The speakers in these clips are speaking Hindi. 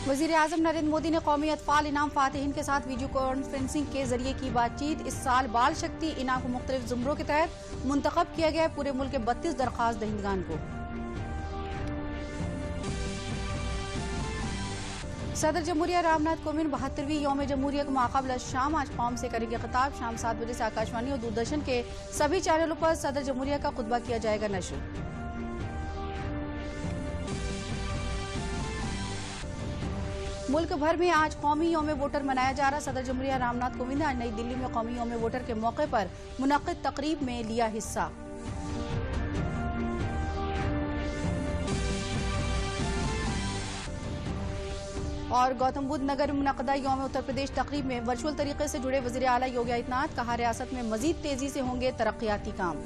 वज़ीर आज़म नरेंद्र मोदी ने कौमी अतफाल इनाम फातिहीन के साथ वीडियो कॉन्फ्रेंसिंग के जरिए की बातचीत। इस साल बाल शक्ति इनाम को मुख्तलिफ ज़ुमरों के तहत मुंतखब किया गया है। पूरे मुल्क के 32 दरख्वास्त दहिंदगान को। सदर जमहूरिया रामनाथ कोविंद 72वीं यौम जमहूरिया को माक़ाबिल शाम आज कौम से करेंगे खिताब। शाम 7 बजे से आकाशवाणी और दूरदर्शन के सभी चैनलों पर सदर जमहूरिया का खुतबा किया जाएगा नशर। मुल्क भर में आज कौमी यौम वोटर मनाया जा रहा। सदर जमहूरिया रामनाथ कोविंद ने आज नई दिल्ली में कौमी यौम वोटर के मौके पर मुनक्किद तकरीब में लिया हिस्सा। और गौतम बुद्ध नगर में मुनक्किदा यौम उत्तर प्रदेश तकरीब में वर्चुअल तरीके से जुड़े वज़ीर आला योगी आदित्यनाथ। कहा, रियासत में मजीद तेजी से होंगे तरक्याती काम।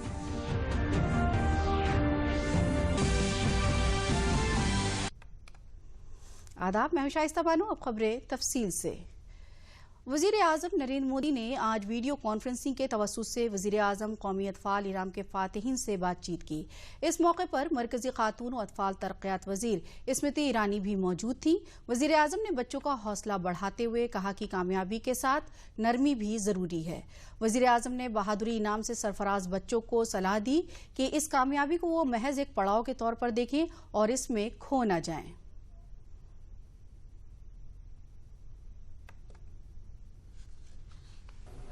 आदाब, मैं शाइस्ता बानू। अब खबरें तफसील से। वज़ीर आज़म नरेंद्र मोदी ने आज वीडियो कॉन्फ्रेंसिंग के तवस्सुत से वज़ीर आज़म कौमी अतफाल इनाम के फातिहीन से बातचीत की। इस मौके पर मरकजी खातून और अतफाल तरक्यात वज़ीर स्मृति ईरानी भी मौजूद थी। वज़ीर आज़म ने बच्चों का हौसला बढ़ाते हुए कहा कि कामयाबी के साथ नरमी भी ज़रूरी है। वज़ीर आज़म ने बहादुरी इनाम से सरफराज बच्चों को सलाह दी कि इस कामयाबी को वो महज एक पड़ाव के तौर पर देखें और इसमें खो न जाएं।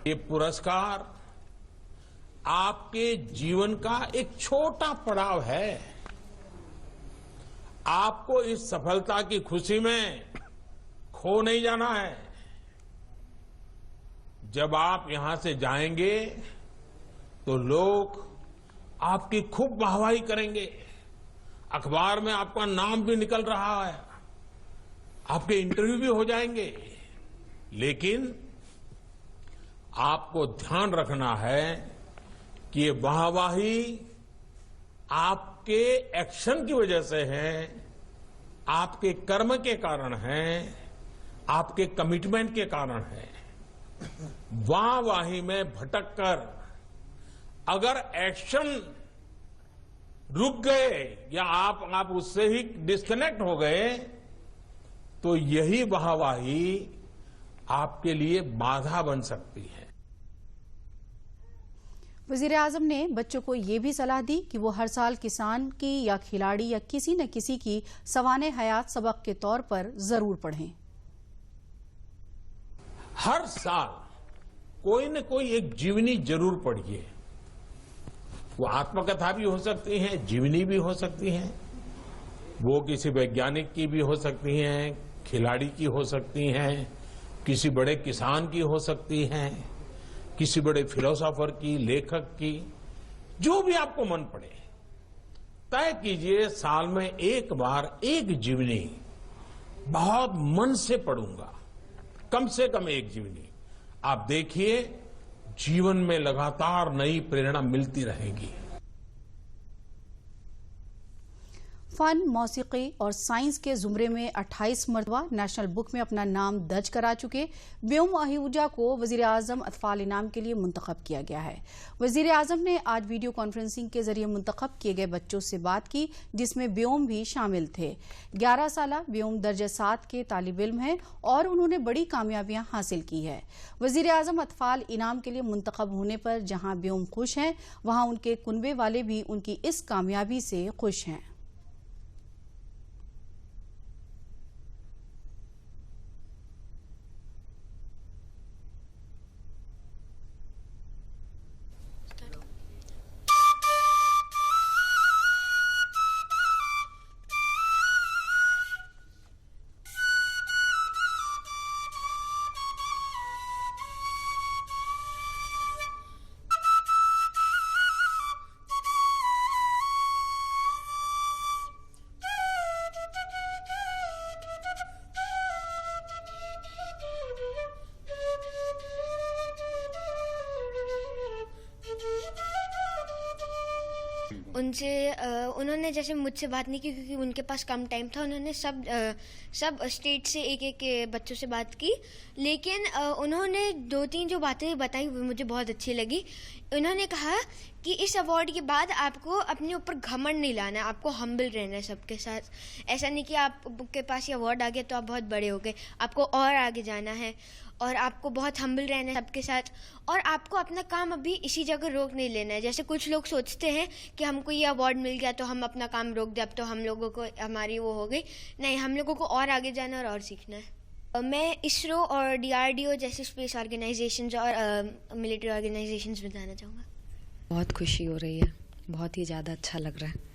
ये पुरस्कार आपके जीवन का एक छोटा पड़ाव है। आपको इस सफलता की खुशी में खो नहीं जाना है। जब आप यहां से जाएंगे तो लोग आपकी खूब वाहवाही करेंगे। अखबार में आपका नाम भी निकल रहा है, आपके इंटरव्यू भी हो जाएंगे। लेकिन आपको ध्यान रखना है कि ये वाहवाही आपके एक्शन की वजह से है, आपके कर्म के कारण है, आपके कमिटमेंट के कारण है। वाहवाही में भटक कर अगर एक्शन रुक गए या आप उससे ही डिस्कनेक्ट हो गए तो यही वाहवाही आपके लिए बाधा बन सकती है। वज़ीर आज़म ने बच्चों को ये भी सलाह दी कि वो हर साल किसान की या खिलाड़ी या किसी न किसी की सवाने हयात सबक के तौर पर जरूर पढ़ें। हर साल कोई न कोई एक जीवनी जरूर पढ़िए। वो आत्मकथा भी हो सकती है, जीवनी भी हो सकती है, वो किसी वैज्ञानिक की भी हो सकती हैं, खिलाड़ी की हो सकती हैं, किसी बड़े किसान की हो सकती हैं, किसी बड़े फिलोसोफर की, लेखक की, जो भी आपको मन पड़े तय कीजिए। साल में एक बार एक जीवनी बहुत मन से पढ़ूंगा, कम से कम एक जीवनी। आप देखिए जीवन में लगातार नई प्रेरणा मिलती रहेगी। फन, मौसीकी और साइंस के जुमरे में 28 मरतबा नेशनल बुक में अपना नाम दर्ज करा चुके ब्योम अहूजा को वज़ीर आज़म अतफाल इनाम के लिए मुंतखब किया गया है। वज़ीर आज़म ने आज वीडियो कॉन्फ्रेंसिंग के जरिए मुंतखब किए गए बच्चों से बात की, जिसमें ब्योम भी शामिल थे। 11 साला ब्योम दर्जे 7 के तालिब इल्म है और उन्होंने बड़ी कामयाबियां हासिल की है। वज़ीर आज़म अतफाल इनाम के लिए मुंतखब होने पर जहां ब्योम खुश हैं, वहां उनके कुनबे वाले भी उनकी इस कामयाबी से खुश हैं। उन्होंने जैसे मुझसे बात नहीं की क्योंकि उनके पास कम टाइम था। उन्होंने सब स्टेट से एक एक बच्चों से बात की, लेकिन उन्होंने 2-3 जो बातें बताई वो मुझे बहुत अच्छी लगी। उन्होंने कहा कि इस अवार्ड के बाद आपको अपने ऊपर घमंड नहीं लाना है, आपको हम्बल रहना है सबके साथ। ऐसा नहीं कि आपके पास ये अवार्ड आ गया तो आप बहुत बड़े हो गए, आपको और आगे जाना है और आपको बहुत हम्बल रहना है सबके साथ। और आपको अपना काम अभी इसी जगह रोक नहीं लेना है। जैसे कुछ लोग सोचते हैं कि हमको ये अवार्ड मिल गया तो हम अपना काम रोक दें, अब तो हम लोगों को हमारी वो हो गई। नहीं, हम लोगों को और आगे जाना है और सीखना है। मैं इसरो और DRDO जैसे स्पेस ऑर्गेनाइजेशंस और मिलिट्री ऑर्गेनाइजेशंस में जाना चाहूँगा। बहुत खुशी हो रही है, बहुत ही ज़्यादा अच्छा लग रहा है।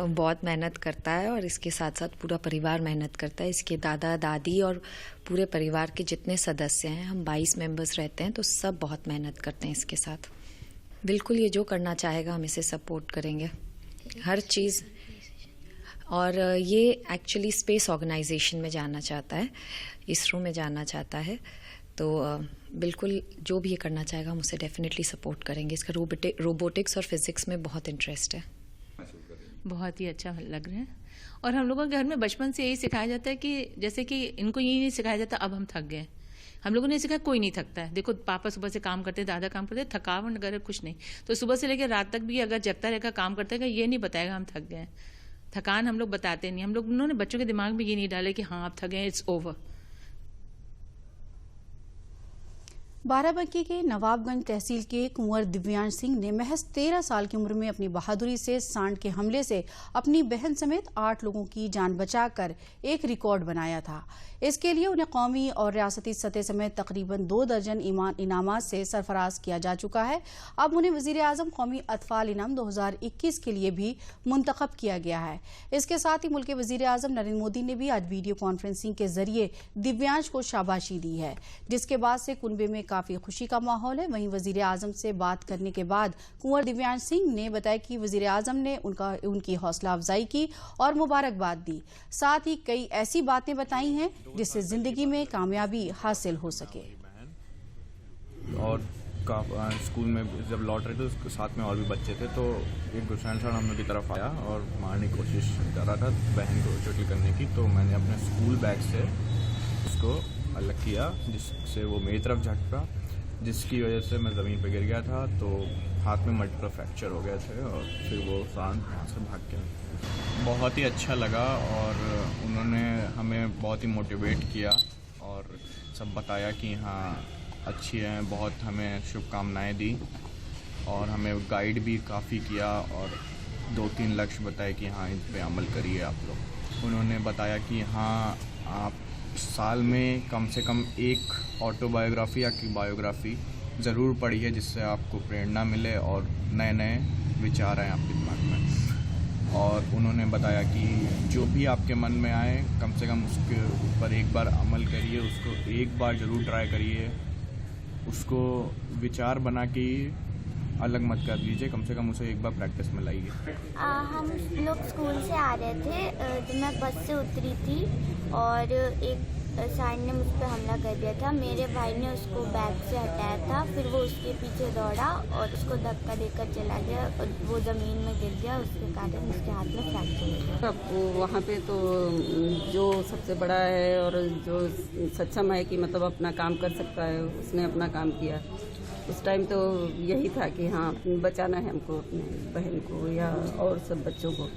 बहुत मेहनत करता है और इसके साथ साथ पूरा परिवार मेहनत करता है। इसके दादा दादी और पूरे परिवार के जितने सदस्य हैं, हम 22 मेंबर्स रहते हैं, तो सब बहुत मेहनत करते हैं इसके साथ। बिल्कुल ये जो करना चाहेगा हम इसे सपोर्ट करेंगे, हर चीज़। और ये एक्चुअली स्पेस ऑर्गेनाइजेशन में जाना चाहता है, इसरो में जाना चाहता है, तो बिल्कुल जो भी ये करना चाहेगा हम उसे डेफिनेटली सपोर्ट करेंगे। इसका रोबोटिक्स और फिजिक्स में बहुत इंटरेस्ट है। बहुत ही अच्छा लग रहा है। और हम लोगों के घर में बचपन से यही सिखाया जाता है कि जैसे कि इनको यही नहीं सिखाया जाता अब हम थक गए। हम लोगों ने सिखाया कोई नहीं थकता है। देखो पापा सुबह से काम करते, दादा काम करते, थकावट वगैरह कुछ नहीं। तो सुबह से लेकर रात तक भी अगर जगता रहेगा काम करता है, ये नहीं बताएगा हम थक गए। थकान हम लोग बताते नहीं। हम लोग उन्होंने बच्चों के दिमाग में ये नहीं डाले कि हाँ आप थक गए, इट्स ओवर। बाराबंकी के नवाबगंज तहसील के कुंवर दिव्यांश सिंह ने महज 13 साल की उम्र में अपनी बहादुरी से सांड के हमले से अपनी बहन समेत 8 लोगों की जान बचाकर एक रिकॉर्ड बनाया था। इसके लिए उन्हें कौमी और रियासती सतह समेत तकरीबन 2 दर्जन इनामात से सरफराज किया जा चुका है। अब उन्हें वजीर आजम कौमी अतफाल इनाम 2021 के लिए भी मुंतखब किया गया है। इसके साथ ही मुल्क के वजीर आजम नरेंद्र मोदी ने भी आज वीडियो कॉन्फ्रेंसिंग के जरिए दिव्यांश को शाबाशी दी है, जिसके बाद से कुनबे में काफी खुशी का माहौल है। वहीं वजीर आजम से बात करने के बाद कुंवर दिव्यांश सिंह ने बताया कि वजीर आजम ने उनकी हौसला अफजाई की और मुबारकबाद दी। साथ ही कई ऐसी बातें बताई हैं जिससे जिंदगी में कामयाबी हासिल हो सके। और स्कूल में जब लौट रहे थे उसके साथ में और भी बच्चे थे, तो एक गुलशन सर हम लोग की तरफ आया और मारने की कोशिश कर रहा था बहन को चोटिल करने की। तो मैंने अपने स्कूल बैग से उसको अलग किया, जिससे वो मेरी तरफ झटका, जिसकी वजह से मैं ज़मीन पर गिर गया था। तो हाथ में मल्टीपल फ्रैक्चर हो गए थे और फिर वो सांड वहाँ से भाग गया। बहुत ही अच्छा लगा और उन्होंने हमें बहुत ही मोटिवेट किया और सब बताया कि हाँ अच्छी हैं, बहुत हमें शुभकामनाएँ दी और हमें गाइड भी काफ़ी किया और 2-3 लक्ष्य बताए कि हाँ इन पे अमल करिए आप लोग। उन्होंने बताया कि हाँ आप साल में कम से कम एक ऑटोबायोग्राफी या की बायोग्राफी ज़रूर पढ़िए, जिससे आपको प्रेरणा मिले और नए नए विचार आए आपके दिमाग में। और उन्होंने बताया कि जो भी आपके मन में आए कम से कम उसके ऊपर एक बार अमल करिए, उसको एक बार ज़रूर ट्राई करिए, उसको विचार बना के अलग मत कर लीजिए, कम से कम उसे एक बार प्रैक्टिस में लाइए। हम लोग स्कूल से आ रहे थे, जब मैं बस से उतरी थी और एक सांड ने मुझ पर हमला कर दिया था। मेरे भाई ने उसको बैग से हटाया था, फिर वो उसके पीछे दौड़ा और उसको धक्का देकर चला गया और वो ज़मीन में गिर गया, उसके कारण उसके हाथ में फ्रैक्चर हो गया। अब वहाँ पे तो जो सबसे बड़ा है और जो सक्षम है कि मतलब अपना काम कर सकता है, उसने अपना काम किया। उस टाइम तो यही था कि हाँ बचाना है हमको अपने बहन को या और सब बच्चों को।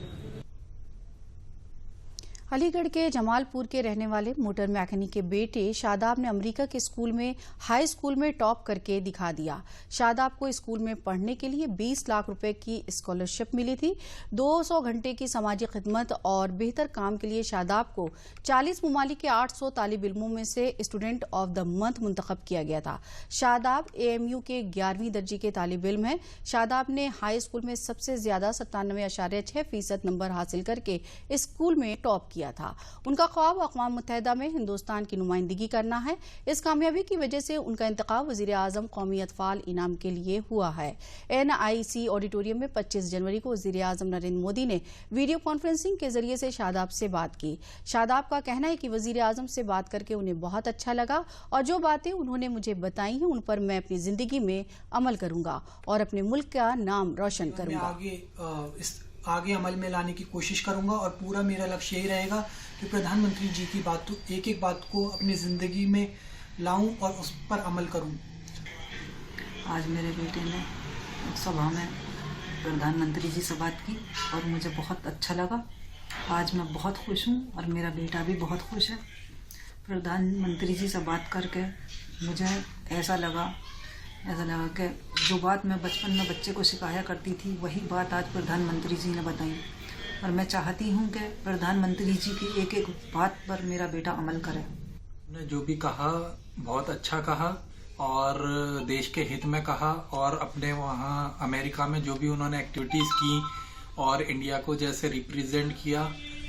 अलीगढ़ के जमालपुर के रहने वाले मोटर मैकेनिक के बेटे शादाब ने अमेरिका के स्कूल में हाई स्कूल में टॉप करके दिखा दिया। शादाब को स्कूल में पढ़ने के लिए 20 लाख रुपए की स्कॉलरशिप मिली थी। 200 घंटे की समाजी खिदमत और बेहतर काम के लिए शादाब को 40 ममालिक के 800 तालिब इल्मों में से स्टूडेंट ऑफ द मंथ मुंतखब किया गया था। शादाब AMU के 11वीं दर्जे के तालिब इल्म है। शादाब ने हाई स्कूल में सबसे ज्यादा 97.6% नंबर हासिल करके स्कूल में टॉप किया था। उनका ख्वाब अक़वाम मुत्तहिदा में हिंदुस्तान की नुमाइंदगी करना है। इस कामयाबी की वजह से उनका इंतखाब वज़ीर आज़म कौमी अतफाल इनाम के लिए हुआ है। NIC ऑडिटोरियम में 25 जनवरी को वज़ीर आज़म नरेंद्र मोदी ने वीडियो कॉन्फ्रेंसिंग के जरिए से शादाब से बात की। शादाब का कहना है कि वज़ीर आज़म से बात करके उन्हें बहुत अच्छा लगा और जो बातें उन्होंने मुझे बताई हैं उन पर मैं अपनी जिंदगी में अमल करूंगा और अपने मुल्क का नाम रोशन करूंगा। आगे अमल में लाने की कोशिश करूंगा और पूरा मेरा लक्ष्य यही रहेगा कि प्रधानमंत्री जी की बात एक बात को अपनी ज़िंदगी में लाऊं और उस पर अमल करूं। आज मेरे बेटे ने सभा में प्रधानमंत्री जी से बात की और मुझे बहुत अच्छा लगा। आज मैं बहुत खुश हूँ और मेरा बेटा भी बहुत खुश है। प्रधानमंत्री जी से बात करके मुझे ऐसा लगा कि जो बात मैं बचपन में बच्चे को सिखाया करती थी वही बात आज प्रधानमंत्री जी ने बताई। और मैं चाहती हूँ कि प्रधानमंत्री जी की एक एक बात पर मेरा बेटा अमल करे। ने जो भी कहा बहुत अच्छा कहा और देश के हित में कहा, और अपने वहाँ अमेरिका में जो भी उन्होंने एक्टिविटीज़ की और इंडिया को जैसे रिप्रेजेंट किया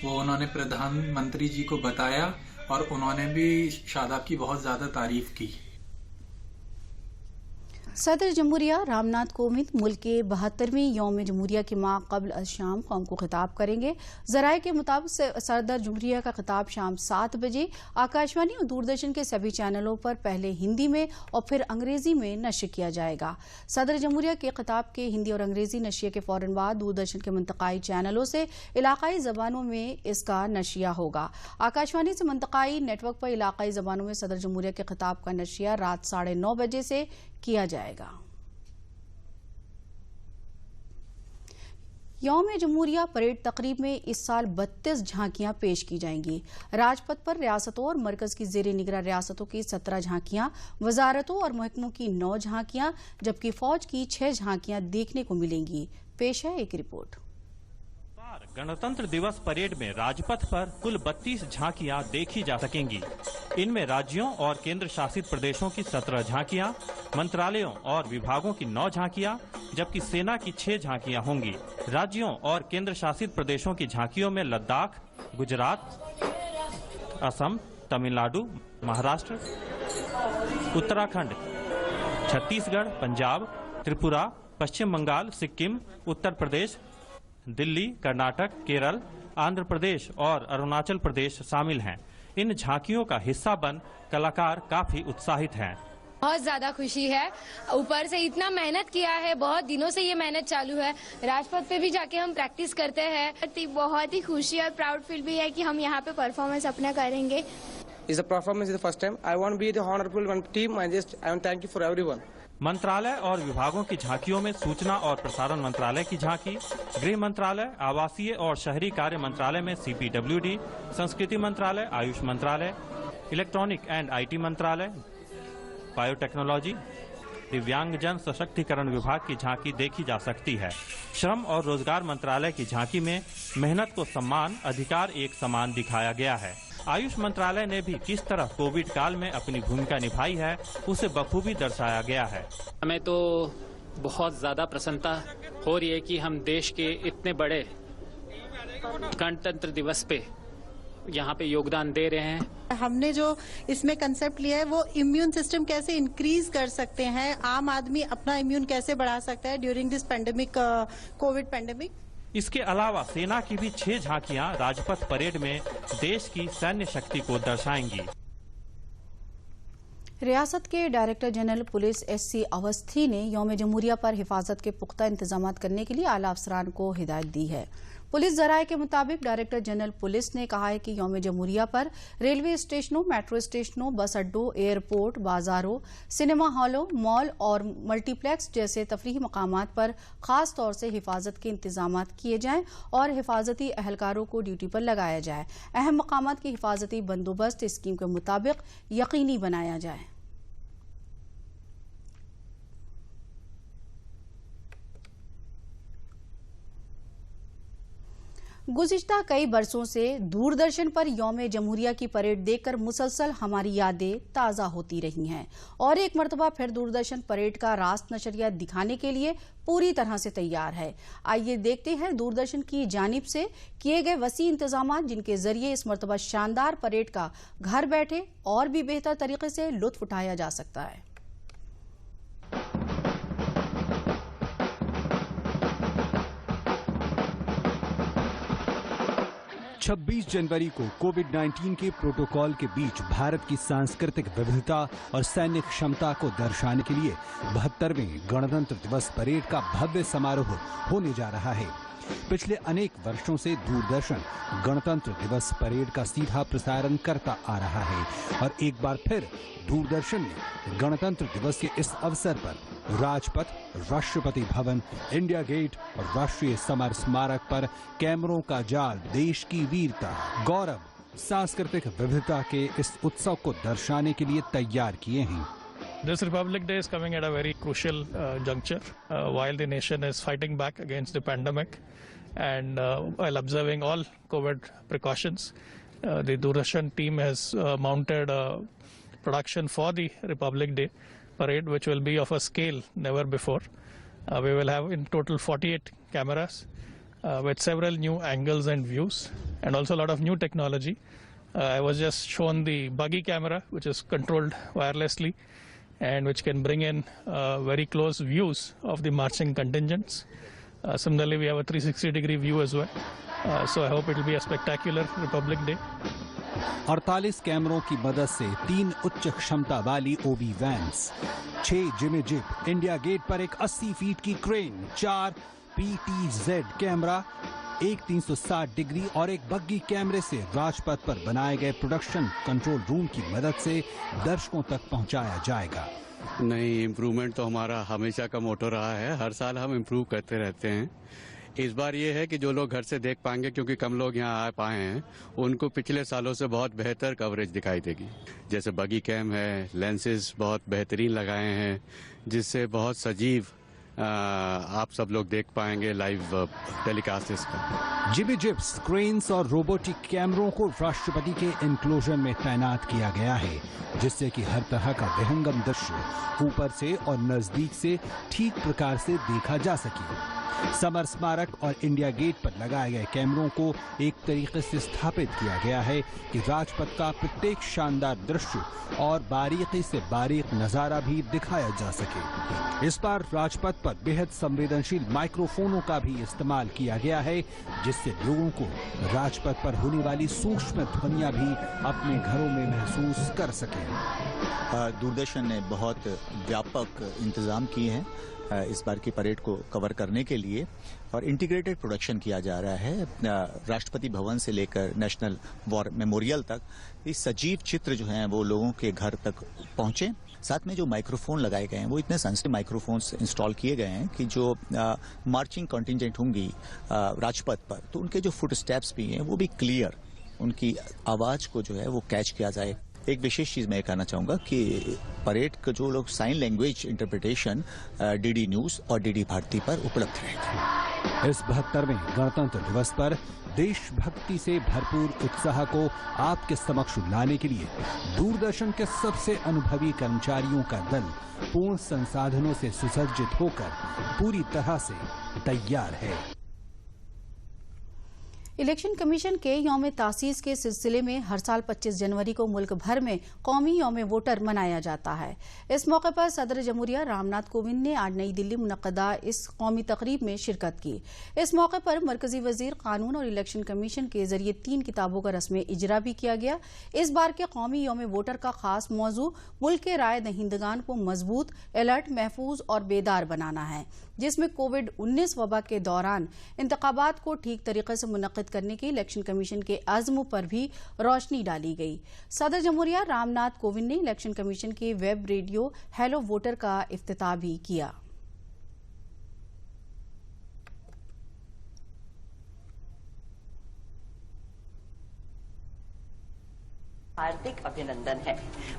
वो उन्होंने प्रधानमंत्री जी को बताया और उन्होंने भी शादाब की बहुत ज़्यादा तारीफ की। सदर जमहूरिया रामनाथ कोविंद मुल्क के 72वें यौम जमहूरिया के माह कबल अज शाम कौम को खिताब करेंगे। जराये के मुताबिक सदर जमहूरिया का खिताब शाम 7 बजे आकाशवाणी और दूरदर्शन के सभी चैनलों पर पहले हिंदी में और फिर अंग्रेजी में नश्र किया जाएगा। सदर जमहूरिया के खिताब के हिंदी और अंग्रेजी नशिया के फौरन बाद दूरदर्शन के मुंतकाई चैनलों से इलाकाई जबानों में इसका नशिया होगा। आकाशवाणी से मुंतकाई नेटवर्क पर इलाकाई जबानों में सदर जमहूरिया के खिताब का नशिया रात 9:30 बजे से किया जाएगा। यौम जमहूरिया परेड तकरीब में इस साल 32 झांकियां पेश की जाएंगी। राजपथ पर रियासतों और मरकज की जेर निगरान रियासतों की 17 झांकियां, वजारतों और महकमों की 9 झांकियां, जबकि फौज की 6 झांकियां देखने को मिलेंगी। पेश है एक रिपोर्ट। गणतंत्र दिवस परेड में राजपथ पर कुल 32 झांकियां देखी जा सकेंगी। इनमें राज्यों और केंद्र शासित प्रदेशों की 17 झांकियां, मंत्रालयों और विभागों की 9 झांकियां, जबकि सेना की 6 झांकियां होंगी। राज्यों और केंद्र शासित प्रदेशों की झांकियों में लद्दाख, गुजरात, असम, तमिलनाडु, महाराष्ट्र, उत्तराखंड, छत्तीसगढ़, पंजाब, त्रिपुरा, पश्चिम बंगाल, सिक्किम, उत्तर प्रदेश, दिल्ली, कर्नाटक, केरल, आंध्र प्रदेश और अरुणाचल प्रदेश शामिल हैं। इन झांकियों का हिस्सा बन कलाकार काफी उत्साहित हैं। बहुत ज्यादा खुशी है। ऊपर से इतना मेहनत किया है, बहुत दिनों से ये मेहनत चालू है। राजपथ पे भी जाके हम प्रैक्टिस करते हैं। बहुत ही खुशी और प्राउड फील भी है कि हम यहाँ पे परफॉर्मेंस अपना करेंगे। Is the performance is the first time. I want to be the honorable one team. I want thank you for everyone. मंत्रालय और विभागों की झांकियों में सूचना और प्रसारण मंत्रालय की झांकी, गृह मंत्रालय, आवासीय और शहरी कार्य मंत्रालय में CPWD, संस्कृति मंत्रालय, आयुष मंत्रालय, इलेक्ट्रॉनिक एंड IT मंत्रालय, बायोटेक्नोलॉजी, दिव्यांगजन सशक्तिकरण विभाग की झांकी देखी जा सकती है। श्रम और रोजगार मंत्रालय की झांकी में मेहनत को सम्मान, अधिकार एक समान दिखाया गया है। आयुष मंत्रालय ने भी किस तरह कोविड काल में अपनी भूमिका निभाई है उसे बखूबी दर्शाया गया है। हमें तो बहुत ज्यादा प्रसन्नता हो रही है कि हम देश के इतने बड़े गणतंत्र दिवस पे यहाँ पे योगदान दे रहे हैं। हमने जो इसमें कंसेप्ट लिया है वो इम्यून सिस्टम कैसे इंक्रीज कर सकते हैं, आम आदमी अपना इम्यून कैसे बढ़ा सकता है during this pandemic, Covid pandemic. इसके अलावा सेना की भी 6 झांकियां राजपथ परेड में देश की सैन्य शक्ति को दर्शाएंगी। रियासत के director general police SC Awasthi ने यौम जमहूरिया पर हिफाजत के पुख्ता इंतजाम करने के लिए आला अफसरान को हिदायत दी है। पुलिस जराये के मुताबिक डायरेक्टर जनरल पुलिस ने कहा है कि यौम जमहूरिया पर रेलवे स्टेशनों, मेट्रो स्टेशनों, बस अड्डों, एयरपोर्ट, बाजारों, सिनेमा हॉलों, मॉल और मल्टीप्लेक्स जैसे तफरीही मकामात पर खास तौर से हिफाजत के इंतजाम किए जाएं और हिफाजती अहलकारों को ड्यूटी पर लगाया जाए। अहम मकामात की हिफाजती बंदोबस्त स्कीम के मुताबिक यकीनी बनाया जाए। गुज़िश्ता कई बरसों से दूरदर्शन पर यौम जमहूरिया की परेड देखकर मुसलसल हमारी यादें ताज़ा होती रही हैं और एक मरतबा फिर दूरदर्शन परेड का रास्त नशरिया दिखाने के लिए पूरी तरह से तैयार है। आइए देखते हैं दूरदर्शन की जानिब से किए गए वसी इंतजाम जिनके जरिए इस मरतबा शानदार परेड का घर बैठे और भी बेहतर तरीके से लुत्फ उठाया जा सकता है। 26 जनवरी को कोविड-19 के प्रोटोकॉल के बीच भारत की सांस्कृतिक विविधता और सैन्य क्षमता को दर्शाने के लिए 72वें गणतंत्र दिवस परेड का भव्य समारोह होने जा रहा है। पिछले अनेक वर्षों से दूरदर्शन गणतंत्र दिवस परेड का सीधा प्रसारण करता आ रहा है और एक बार फिर दूरदर्शन ने गणतंत्र दिवस के इस अवसर पर राजपथ, राष्ट्रपति भवन, इंडिया गेट और राष्ट्रीय समर स्मारक पर कैमरों का जाल देश की वीरता, गौरव, सांस्कृतिक विविधता के इस उत्सव को दर्शाने के लिए तैयार किए हैं। This Republic Day is coming at a very crucial juncture while the nation is fighting back against the pandemic and while observing all COVID precautions. The Doordarshan team has mounted a production for the Republic Day parade, which will be of a scale never before. We will have in total 48 cameras with several new angles and views, and also a lot of new technology. I was just shown the buggy camera, which is controlled wirelessly and which can bring in very close views of the marching contingents. Similarly, we have a 360-degree view as well. So I hope it will be a spectacular Republic Day. 48 कैमरों की मदद से 3 उच्च क्षमता वाली OB vans, 6 jimmy jib, India Gate पर एक 80 फीट की क्रेन, 4 PTZ कैमरा, एक 360 डिग्री और एक बग्गी कैमरे से राजपथ पर बनाए गए प्रोडक्शन कंट्रोल रूम की मदद से दर्शकों तक पहुंचाया जाएगा। नहीं, इम्प्रूवमेंट तो हमारा हमेशा का मोटो रहा है। हर साल हम इम्प्रूव करते रहते हैं। इस बार ये है कि जो लोग घर से देख पाएंगे, क्योंकि कम लोग यहाँ आ पाए हैं, उनको पिछले सालों से बहुत बेहतर कवरेज दिखाई देगी। जैसे बगी कैम है, लेंसेज बहुत बेहतरीन लगाए हैं, जिससे बहुत सजीव आप सब लोग देख पाएंगे लाइव टेलीकास्ट इसका। जिमी जिप्स, क्रेन्स और रोबोटिक कैमरों को राष्ट्रपति के इंक्लोजन में तैनात किया गया है, जिससे कि हर तरह का विहंगम दृश्य ऊपर से और नजदीक से ठीक प्रकार से देखा जा सके। समर स्मारक और इंडिया गेट पर लगाए गए कैमरों को एक तरीके से स्थापित किया गया है कि राजपथ का प्रत्येक शानदार दृश्य और बारीकी से बारीक नजारा भी दिखाया जा सके। इस बार राजपथ पर बेहद संवेदनशील माइक्रोफोनों का भी इस्तेमाल किया गया है, जिससे लोगों को राजपथ पर होने वाली सूक्ष्म ध्वनियां भी अपने घरों में महसूस कर सकें। दूरदर्शन ने बहुत व्यापक इंतजाम किए हैं इस बार की परेड को कवर करने के लिए, और इंटीग्रेटेड प्रोडक्शन किया जा रहा है। राष्ट्रपति भवन से लेकर नेशनल वॉर मेमोरियल तक ये सजीव चित्र जो हैं वो लोगों के घर तक पहुंचे। साथ में जो माइक्रोफोन लगाए गए हैं वो इतने सेंसिटिव माइक्रोफोन्स इंस्टॉल किए गए हैं कि जो मार्चिंग कंटिजेंट होंगी राजपथ पर, तो उनके जो फुट स्टेप्स भी हैं वो भी क्लियर, उनकी आवाज को जो है वो कैच किया जाए। एक विशेष चीज मैं कहना चाहूंगा कि परेड का जो लोग sign language interpretation DD news और डीडी भारती पर उपलब्ध रहेगा। इस 72वें गणतंत्र दिवस पर देशभक्ति से भरपूर उत्साह को आपके समक्ष लाने के लिए दूरदर्शन के सबसे अनुभवी कर्मचारियों का दल पूर्ण संसाधनों से सुसज्जित होकर पूरी तरह से तैयार है। इलेक्शन कमीशन के यौम तासीस के सिलसिले में हर साल 25 जनवरी को मुल्क भर में कौमी यौम वोटर मनाया जाता है। इस मौके पर सदर जमहूरिया रामनाथ कोविंद ने आज नई दिल्ली मुनक्कदा इस कौमी तकरीब में शिरकत की। इस मौके पर मरकजी वजीर कानून और इलेक्शन कमीशन के जरिए 3 किताबों का रस्म इजरा भी किया गया। इस बार के कौमी यौम वोटर का खास मौजू मुल्क के राय दहिंदगान को मजबूत, अलर्ट, महफूज और बेदार बनाना है, जिसमें कोविड-19 वबा के दौरान इंतखाबात को ठीक तरीके से मुनक्किद करने के इलेक्शन कमीशन के अज़्म पर भी रोशनी डाली गई। सदर जमहूरिया रामनाथ कोविंद ने इलेक्शन कमीशन के वेब रेडियो हेलो वोटर का इफ्तिताह भी किया। हार्दिक अभिनंदन है।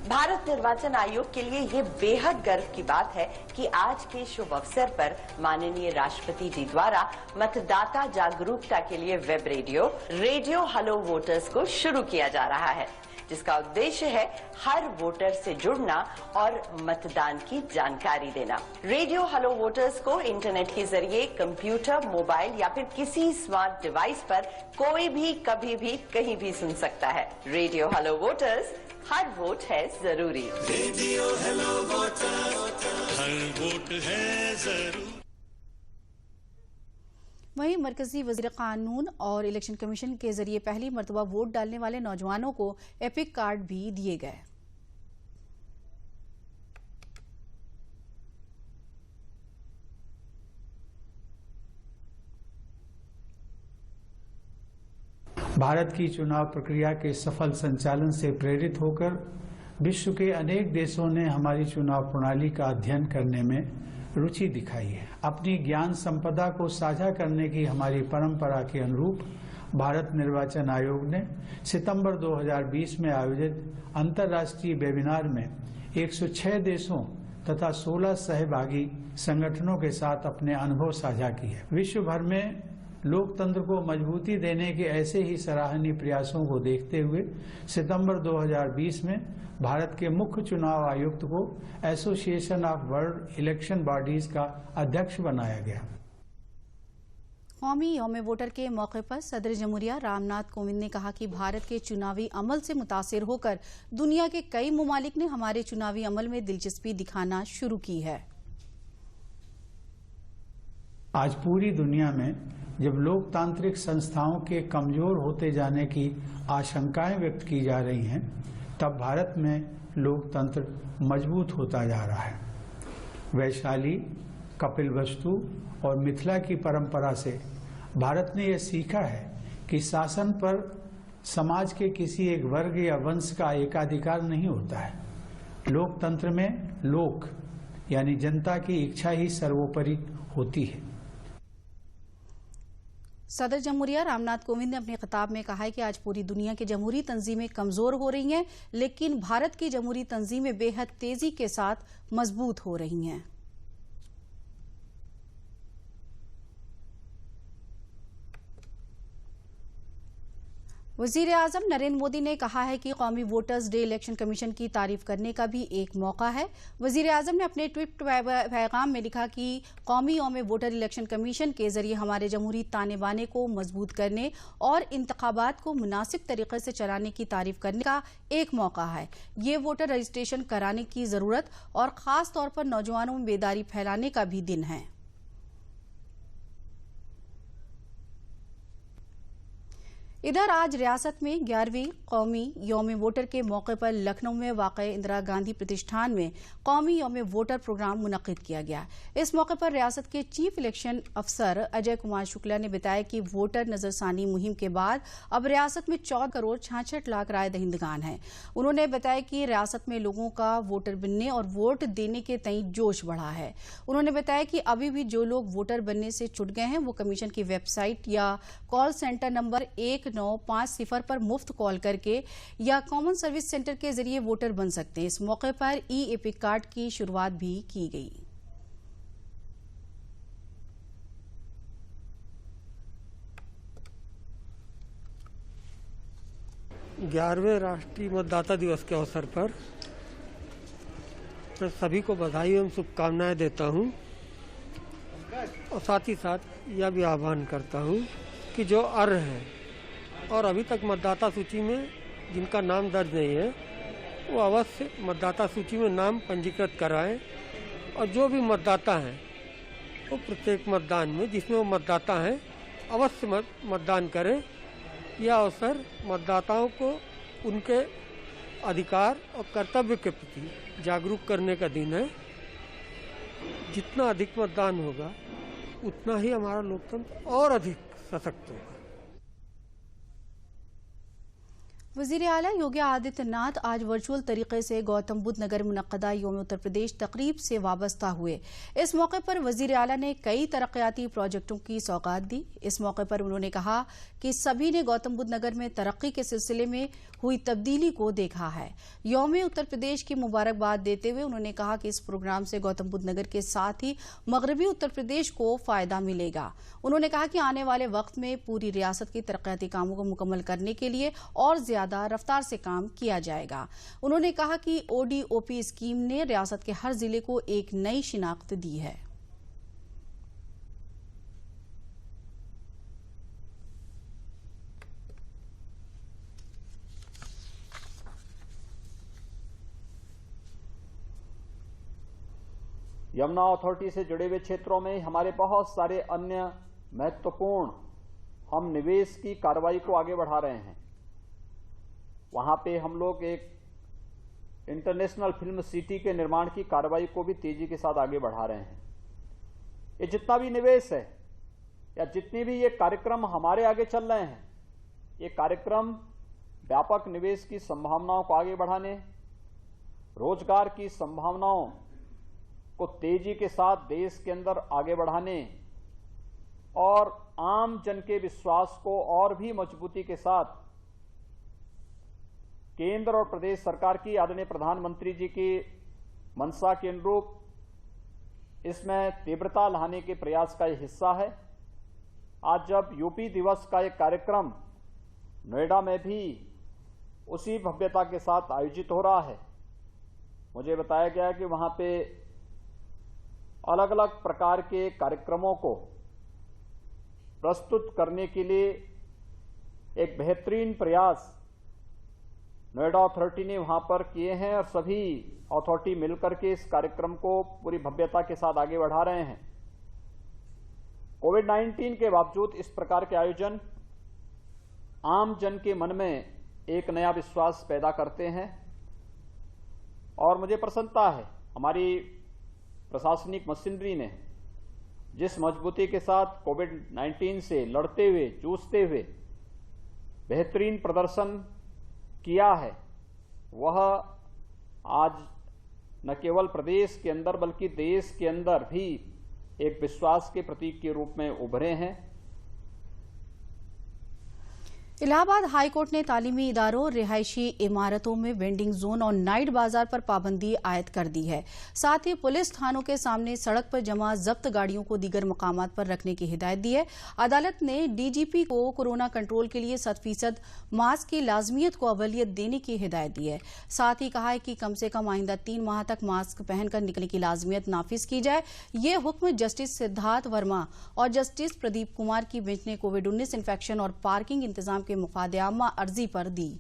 भारत निर्वाचन आयोग के लिए ये बेहद गर्व की बात है कि आज के शुभ अवसर पर माननीय राष्ट्रपति जी द्वारा मतदाता जागरूकता के लिए वेब रेडियो हेलो वोटर्स को शुरू किया जा रहा है, जिसका उद्देश्य है हर वोटर से जुड़ना और मतदान की जानकारी देना। रेडियो हेलो वोटर्स को इंटरनेट के जरिए कंप्यूटर, मोबाइल या फिर किसी स्मार्ट डिवाइस पर कोई भी कभी भी कहीं भी सुन सकता है। रेडियो हेलो वोटर्स, हर वोट है जरूरी। रेडियो हेलो वोटर्स, हर वोट है जरूरी। वहीं मरकजी वजीर कानून और इलेक्शन कमीशन के जरिए पहली मरतबा वोट डालने वाले नौजवानों को एपिक कार्ड भी दिए गए। भारत की चुनाव प्रक्रिया के सफल संचालन से प्रेरित होकर विश्व के अनेक देशों ने हमारी चुनाव प्रणाली का अध्ययन करने में रुचि दिखाई है। अपनी ज्ञान संपदा को साझा करने की हमारी परंपरा के अनुरूप भारत निर्वाचन आयोग ने सितंबर 2020 में आयोजित अंतर्राष्ट्रीय वेबिनार में 106 देशों तथा 16 सहभागी संगठनों के साथ अपने अनुभव साझा किए। विश्व भर में लोकतंत्र को मजबूती देने के ऐसे ही सराहनीय प्रयासों को देखते हुए सितंबर 2020 में भारत के मुख्य चुनाव आयुक्त को association of world election bodies का अध्यक्ष बनाया गया। कौमी यौम वोटर के मौके पर सदर जमहूरिया रामनाथ कोविंद ने कहा कि भारत के चुनावी अमल से मुतासिर होकर दुनिया के कई ममालिक ने हमारे चुनावी अमल में दिलचस्पी दिखाना शुरू की है। आज पूरी दुनिया में जब लोकतांत्रिक संस्थाओं के कमजोर होते जाने की आशंकाएं व्यक्त की जा रही हैं, तब भारत में लोकतंत्र मजबूत होता जा रहा है। वैशाली, कपिलवस्तु और मिथिला की परंपरा से भारत ने यह सीखा है कि शासन पर समाज के किसी एक वर्ग या वंश का एकाधिकार नहीं होता है। लोकतंत्र में लोक यानी जनता की इच्छा ही सर्वोपरि होती है। सदर जमहूरिया रामनाथ कोविंद ने अपने खिताब में कहा है कि आज पूरी दुनिया की जमहूरी तंजीमें कमजोर हो रही हैं, लेकिन भारत की जमहूरी तंजीमें बेहद तेजी के साथ मजबूत हो रही हैं। वजीर आजम नरेंद्र मोदी ने कहा है कि कौमी वोटर्स डे इलेक्शन कमीशन की तारीफ करने का भी एक मौका है। वजीर आजम ने अपने ट्वीट पैगाम में लिखा कि कौमी यौम वोटर इलेक्शन कमीशन के जरिए हमारे जमहूरी ताने बाने को मजबूत करने और इंतखाबात को मुनासिब तरीके से चलाने की तारीफ करने का एक मौका है। ये वोटर रजिस्ट्रेशन कराने की जरूरत और खास तौर पर नौजवानों में बेदारी फैलाने का भी दिन है। इधर आज रियासत में 11वीं कौमी यौम वोटर के मौके पर लखनऊ में वाक़े इंदिरा गांधी प्रतिष्ठान में कौमी यौम वोटर प्रोग्राम मुनक्किद किया गया। इस मौके पर रियासत के चीफ इलेक्शन अफसर अजय कुमार शुक्ला ने बताया कि वोटर नजरसानी मुहिम के बाद अब रियासत में 14 करोड़ 66 लाख राय दहिंदगान हैं। उन्होंने बताया कि रियासत में लोगों का वोटर बनने और वोट देने के तई जोश बढ़ा है। उन्होंने बताया कि अभी भी जो लोग वोटर बनने से छूट गए हैं वो कमीशन की वेबसाइट या कॉल सेंटर नंबर 1950 पर मुफ्त कॉल करके या कॉमन सर्विस सेंटर के जरिए वोटर बन सकते हैं। इस मौके पर ई एपिक कार्ड की शुरुआत भी की गई। ग्यारहवें राष्ट्रीय मतदाता दिवस के अवसर पर मैं सभी को बधाई एवं शुभकामनाएं देता हूं और साथ ही साथ यह भी आह्वान करता हूं कि जो अर्ह हैं और अभी तक मतदाता सूची में जिनका नाम दर्ज नहीं है वो अवश्य मतदाता सूची में नाम पंजीकृत कराएं और जो भी मतदाता हैं वो प्रत्येक मतदान में जिसमें वो मतदाता हैं अवश्य मतदान करें। यह अवसर मतदाताओं को उनके अधिकार और कर्तव्य के प्रति जागरूक करने का दिन है। जितना अधिक मतदान होगा उतना ही हमारा लोकतंत्र और अधिक सशक्त होगा। वजीर आला योगी आदित्यनाथ आज वर्चुअल तरीके से गौतम बुद्ध नगर मुनक्कदा यौम उत्तर प्रदेश तकरीब से वाबस्ता हुए। इस मौके पर वजीर आला ने कई तरक्याती प्रोजेक्टों की सौगात दी। इस मौके पर उन्होंने कहा कि सभी ने गौतम बुद्ध नगर में तरक्की के सिलसिले में हुई तब्दीली को देखा है। यौम उत्तर प्रदेश की मुबारकबाद देते हुए उन्होंने कहा कि इस प्रोग्राम से गौतम बुद्ध नगर के साथ ही मगरबी उत्तर प्रदेश को फायदा मिलेगा। उन्होंने कहा कि आने वाले वक्त में पूरी रियासत की तरक्याती कामों को मुकम्मल करने के लिए और ज्यादा रफ्तार से काम किया जाएगा। उन्होंने कहा कि ODOP स्कीम ने रियासत के हर जिले को एक नई शिनाख्त दी है। यमुना अथॉरिटी से जुड़े हुए क्षेत्रों में हमारे बहुत सारे अन्य महत्वपूर्ण हम निवेश की कार्रवाई को आगे बढ़ा रहे हैं। वहां पे हम लोग एक इंटरनेशनल फिल्म सिटी के निर्माण की कार्रवाई को भी तेजी के साथ आगे बढ़ा रहे हैं। ये जितना भी निवेश है या जितने भी ये कार्यक्रम हमारे आगे चल रहे हैं, ये कार्यक्रम व्यापक निवेश की संभावनाओं को आगे बढ़ाने, रोजगार की संभावनाओं को तेजी के साथ देश के अंदर आगे बढ़ाने और आम जन के विश्वास को और भी मजबूती के साथ केंद्र और प्रदेश सरकार की आदरणीय प्रधानमंत्री जी की मंशा के अनुरूप इसमें तीव्रता लाने के प्रयास का यह हिस्सा है। आज जब यूपी दिवस का एक कार्यक्रम नोएडा में भी उसी भव्यता के साथ आयोजित हो रहा है, मुझे बताया गया कि वहां पे अलग अलग प्रकार के कार्यक्रमों को प्रस्तुत करने के लिए एक बेहतरीन प्रयास नोएडा अथॉरिटी ने वहां पर किए हैं और सभी अथॉरिटी मिलकर के इस कार्यक्रम को पूरी भव्यता के साथ आगे बढ़ा रहे हैं। कोविड-19 के बावजूद इस प्रकार के आयोजन आम जन के मन में एक नया विश्वास पैदा करते हैं और मुझे प्रसन्नता है हमारी प्रशासनिक मशीनरी ने जिस मजबूती के साथ कोविड-19 से लड़ते हुए जूझते हुए बेहतरीन प्रदर्शन किया है, वह आज न केवल प्रदेश के अंदर बल्कि देश के अंदर भी एक विश्वास के प्रतीक के रूप में उभरे हैं। इलाहाबाद हाईकोर्ट ने तालीमी इदारों, रिहायशी इमारतों में वेंडिंग जोन और नाइट बाजार पर पाबंदी आयद कर दी है। साथ ही पुलिस थानों के सामने सड़क पर जमा जब्त गाड़ियों को दीगर मकामात पर रखने की हिदायत दी है। अदालत ने डीजीपी को कोरोना कंट्रोल के लिए 100% मास्क की लाजमियत को अवलियत देने की हिदायत दी है। साथ ही कहा है कि कम से कम आइंदा 3 माह तक मास्क पहनकर निकलने की लाजमियत नाफिज की जाए। ये हुक्म जस्टिस सिद्धार्थ वर्मा और जस्टिस प्रदीप कुमार की बेंच ने कोविड-19 इन्फेक्शन और पार्किंग इंतजाम के मुफादयामा अर्जी पर दी।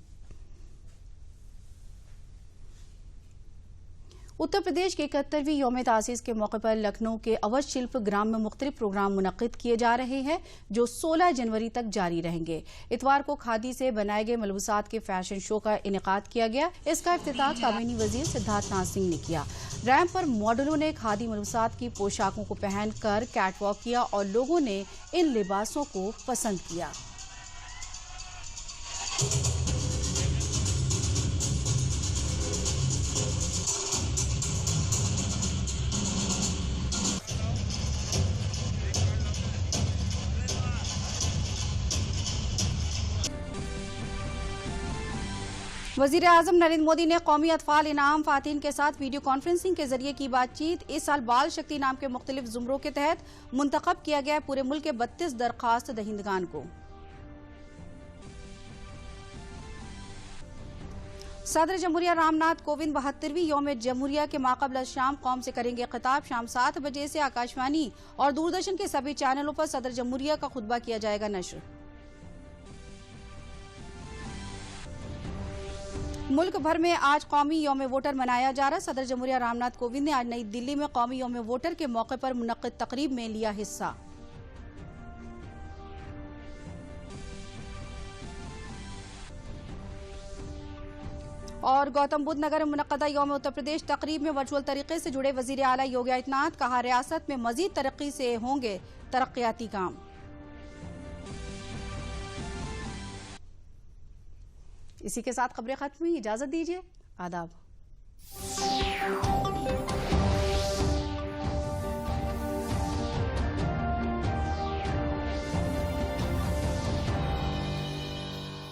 उत्तर प्रदेश के 71वीं यौम तासीस के मौके पर लखनऊ के अवध शिल्प ग्राम में मुख्तलिफ प्रोग्राम मुनक्किद किए जा रहे हैं जो 16 जनवरी तक जारी रहेंगे। इतवार को खादी से बनाए गए मलबूसात के फैशन शो का इनेकाद किया गया। इसका इफ्तिताह काबीनी वजीर सिद्धार्थ नाथ सिंह ने किया। रैंप पर मॉडलों ने खादी मलबूसात की पोशाकों को पहनकर कैटवॉक किया और लोगों ने इन लिबासों को पसंद किया। वजीर आजम नरेंद्र मोदी ने कौमी अतफाल इनाम फातिन के साथ वीडियो कॉन्फ्रेंसिंग के जरिए की बातचीत। इस साल बाल शक्ति नाम के मुख्तलिफ जुमरों के तहत मुंतखब किया गया पूरे मुल्क के 32 दरखास्त दहिंदगान को। सदर जमहूरिया रामनाथ कोविंद 72वीं यौम जमहूरिया के माक़बल शाम कौम से करेंगे खिताब। शाम 7 बजे से आकाशवाणी और दूरदर्शन के सभी चैनलों पर सदर जमहूरिया का खुतबा किया जाएगा नश्र। मुल्क भर में आज कौमी यौम वोटर मनाया जा रहा। सदर जमहूरिया रामनाथ कोविंद ने आज नई दिल्ली में कौमी यौम वोटर के मौके पर मुनक्किद तकरीब में लिया हिस्सा। और गौतम बुद्ध नगर में मुनक्कदा यौम उत्तर प्रदेश तकरीब में वर्चुअल तरीके से जुड़े वजीर आला योगी आदित्यनाथ। कहा रियासत में मजीद तरक्की से होंगे तरक्याती काम। इसी के साथ खबरें खत्म हुई। इजाजत दीजिए। आदाब।